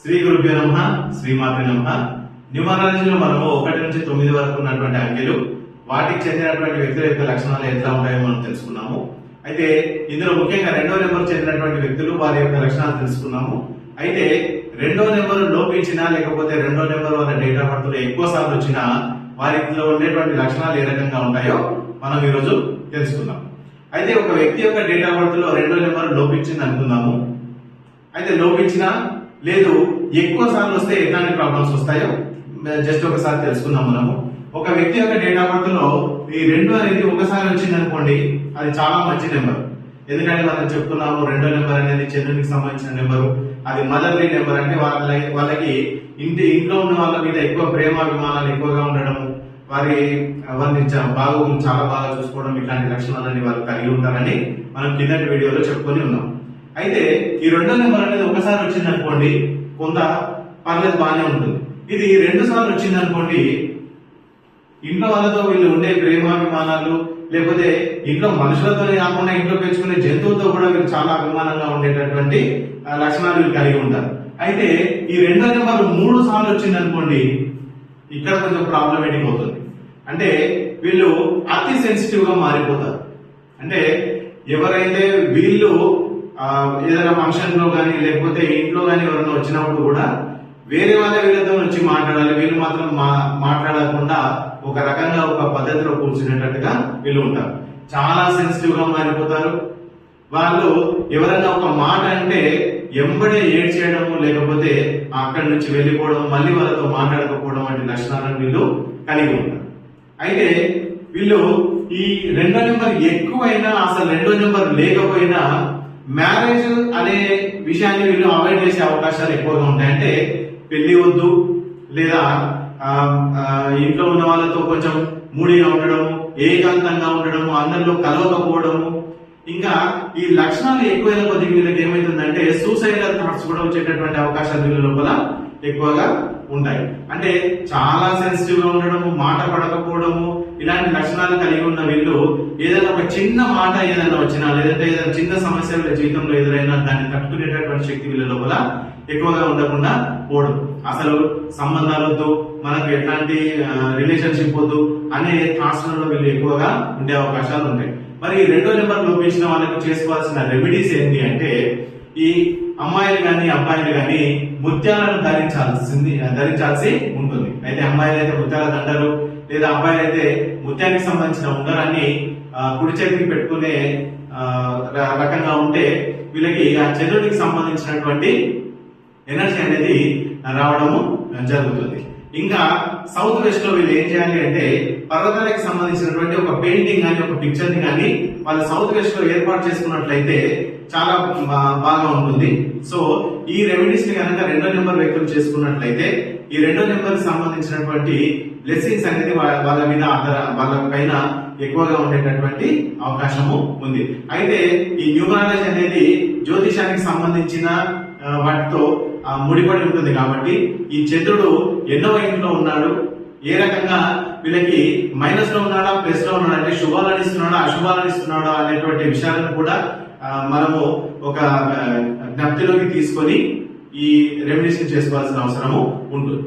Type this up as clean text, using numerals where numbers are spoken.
శ్రీ గురుభ్యో నమః, శ్రీమాత్రే నమః. న్యూమరాలజీలో మనము 1 నుంచి 9 వరకు ఉన్నటువంటి అంకెలు వాటికి చెందినటువంటి వ్యక్తుల యొక్క లక్షణాలు ఎట్లా ఉంటాయో మనం తెలుసుకున్నాము. అయితే ఇందులో ముఖ్యంగా 2వ నెంబర్ చెందినటువంటి వ్యక్తులు వారి యొక్క లక్షణాలు తెలుసుకున్నాము. అయితే 2వ నెంబర్ లోపించినా లేకపోతే 2వ నెంబర్ వాళ్ళ డేట్ ఆఫ్ బర్త్ లో ఎక్కువ సార్లు వచ్చినా వారిలో ఉండేటువంటి లక్షణాలు ఏ రకంగా ఉంటాయో మనం ఈరోజు తెలుసుకుందాం. అయితే ఒక వ్యక్తి యొక్క డేట్ ఆఫ్ బర్త్ లో 2వ నెంబర్ లోపించింది అనుకుందాము. అయితే లోపించినా లేదు ఎక్కువ సార్లు వస్తే ఎట్లాంటి ప్రాబ్లమ్స్ వస్తాయో జస్ట్ ఒకసారి తెలుసుకుందాం. మనము ఒక వ్యక్తి యొక్క డేట్ ఆఫ్ బర్త్ లో ఈ 2 అనేది ఒకసారి వచ్చింది అనుకోండి, అది చాలా మంచి నెంబర్. ఎందుకంటే మనం చెప్పుకున్నాము 2వ నెంబర్ అనేది చంద్రునికి సంబంధించిన నెంబరు. అది మదర్లీ నెంబర్, అంటే వాళ్ళకి ఇంట్లో ఉన్న వాళ్ళ మీద ఎక్కువ ప్రేమాభిమానాలు ఎక్కువగా ఉండడము, వారిని చాలా బాగా చూసుకోవడం, ఇట్లాంటి లక్షణాలన్నీ వారు కలిగి ఉంటారని మనం కిందటి వీడియోలో చెప్పుకొని ఉన్నాం. అయితే ఈ 2వ నెంబర్ అనేది ఒకసారి వచ్చింది అనుకోండి, కొంత పర్లేదు బాగానే ఉంటుంది. ఇది 2 సార్లు వచ్చింది అనుకోండి, ఇంట్లో వాళ్ళతో వీళ్ళు ఉండే ప్రేమాభిమానాలు, లేకపోతే ఇంట్లో మనుషులతోనే కాకుండా ఇంట్లో పెంచుకునే జంతువులతో కూడా వీళ్ళు చాలా అభిమానంగా ఉండేటటువంటి లక్షణాలు వీళ్ళు కలిగి ఉంటారు. అయితే ఈ 2వ నెంబర్ 3 సార్లు వచ్చింది అనుకోండి, ఇక్కడ కొంచెం ప్రాబ్లమేటిక్ అవుతుంది. అంటే వీళ్ళు అతి సెన్సిటివ్ గా మారిపోతారు. అంటే ఎవరైతే వీళ్ళు ఏదైనా ఫంక్షన్ లో కానీ లేకపోతే ఇంట్లో కానీ ఎవరైనా వచ్చినప్పుడు కూడా వేరే వీళ్ళతో వచ్చి మాట్లాడాలి, వీళ్ళు మాత్రం మాట్లాడకుండా ఒక రకంగా ఒక పద్ధతిలో కూర్చునేటట్టుగా వీళ్ళు ఉంటారు. చాలా సెన్సిటివ్ గా మారిపోతారు. వాళ్ళు ఎవరైనా ఒక మాట అంటే ఎంబడే ఏడ్చేయడము, లేకపోతే అక్కడి నుంచి వెళ్ళిపోవడం, మళ్ళీ వాళ్ళతో మాట్లాడకపోవడం వంటి లక్షణాలను వీళ్ళు కలిగి ఉంటారు. అయితే వీళ్ళు ఈ 2వ నెంబర్ ఎక్కువైనా అసలు 2వ నెంబర్ లేకపోయినా మ్యారేజ్ అనే విషయాన్ని వీళ్ళు అవాయిడ్ చేసే అవకాశాలు ఎక్కువగా ఉంటాయి. అంటే పెళ్లి వద్దు, లేదా ఇంట్లో ఉన్న వాళ్ళతో కొంచెం మూడీగా ఉండడము, ఏకాంతంగా ఉండడము, అందరిలో కలవకపోవడము, ఇంకా ఈ లక్షణాలు ఎక్కువైన కొద్దిగా వీళ్ళకి ఏమైతుందంటే సూసైడల్ థాట్స్ కూడా వచ్చేటటువంటి అవకాశాలు వీళ్ళ లోపల ఎక్కువగా ఉంటాయి. అంటే చాలా సెన్సిటివ్ గా ఉండడము, మాట పడకపోవడము, ఇలాంటి లక్షణాలు కలిగి ఉన్న వీళ్ళు ఏదైనా ఒక చిన్న మాట ఏదైనా వచ్చినా, లేదంటే ఏదైనా చిన్న సమస్య వీళ్ళ జీవితంలో ఎదురైనా దాన్ని తట్టుకునేటటువంటి శక్తి వీళ్ళ లోపల ఎక్కువగా ఉండకుండా పోవడం, అసలు సంబంధాలు వద్దు, మనకు ఎట్లాంటి రిలేషన్షిప్ వద్దు అనే థాట్స్ లో వీళ్ళు ఎక్కువగా ఉండే అవకాశాలు ఉంటాయి. మరి 2వ నెంబర్ లోపించిన వాళ్ళకి చేసుకోవాల్సిన రెమెడీస్ ఏంటి అంటే, ఈ అమ్మాయిలు కానీ అబ్బాయిలు కానీ ముత్యాలను ధరించాల్సి ఉంటుంది. అయితే అమ్మాయిలు అయితే ముత్యాల దండలు, లేదా అబ్బాయిలు అయితే ముత్యానికి సంబంధించిన ఉంగరాన్ని కుడి చేతికి పెట్టుకునే రకంగా ఉంటే వీళ్ళకి ఆ చంద్రుడికి సంబంధించినటువంటి ఎనర్జీ అనేది రావడము జరుగుతుంది. ఇంకా సౌత్ వెస్ట్ లో వీళ్ళు ఏం చేయాలి అంటే పర్వతాలకు సంబంధించినటువంటి ఒక పెయింటింగ్ కానీ ఒక పిక్చర్ ని కానీ వాళ్ళు సౌత్ వెస్ట్ లో ఏర్పాటు చేసుకున్నట్లయితే చాలా బాగా ఉంటుంది. సో ఈ రెమెడీస్ ని కనుక 2వ నెంబర్ వ్యక్తులు చేసుకున్నట్లయితే ఈ 2వ నెంబర్ కి సంబంధించినటువంటి బ్లెస్సింగ్స్ అనేది వాళ్ళ పైన ఎక్కువగా ఉండేటటువంటి అవకాశము ఉంది. అయితే ఈ న్యూమరాలజీ అనేది జ్యోతిషానికి సంబంధించిన వాటితో ముడిపడి ఉంటుంది కాబట్టి ఈ చంద్రుడు ఎన్నో ఇంట్లో ఉన్నాడు, ఏ రకంగా వీళ్ళకి మైనస్ లో ఉన్నాడా ప్లస్ లో ఉన్నాడా, అంటే శుభాలను ఇస్తున్నాడా అశుభాలను ఇస్తున్నాడా అనేటువంటి విషయాలను కూడా మనము ఒక జ్ఞప్తిలోకి తీసుకొని ఈ రెమెడీస్ చేసుకోవాల్సిన అవసరము ఉంటుంది.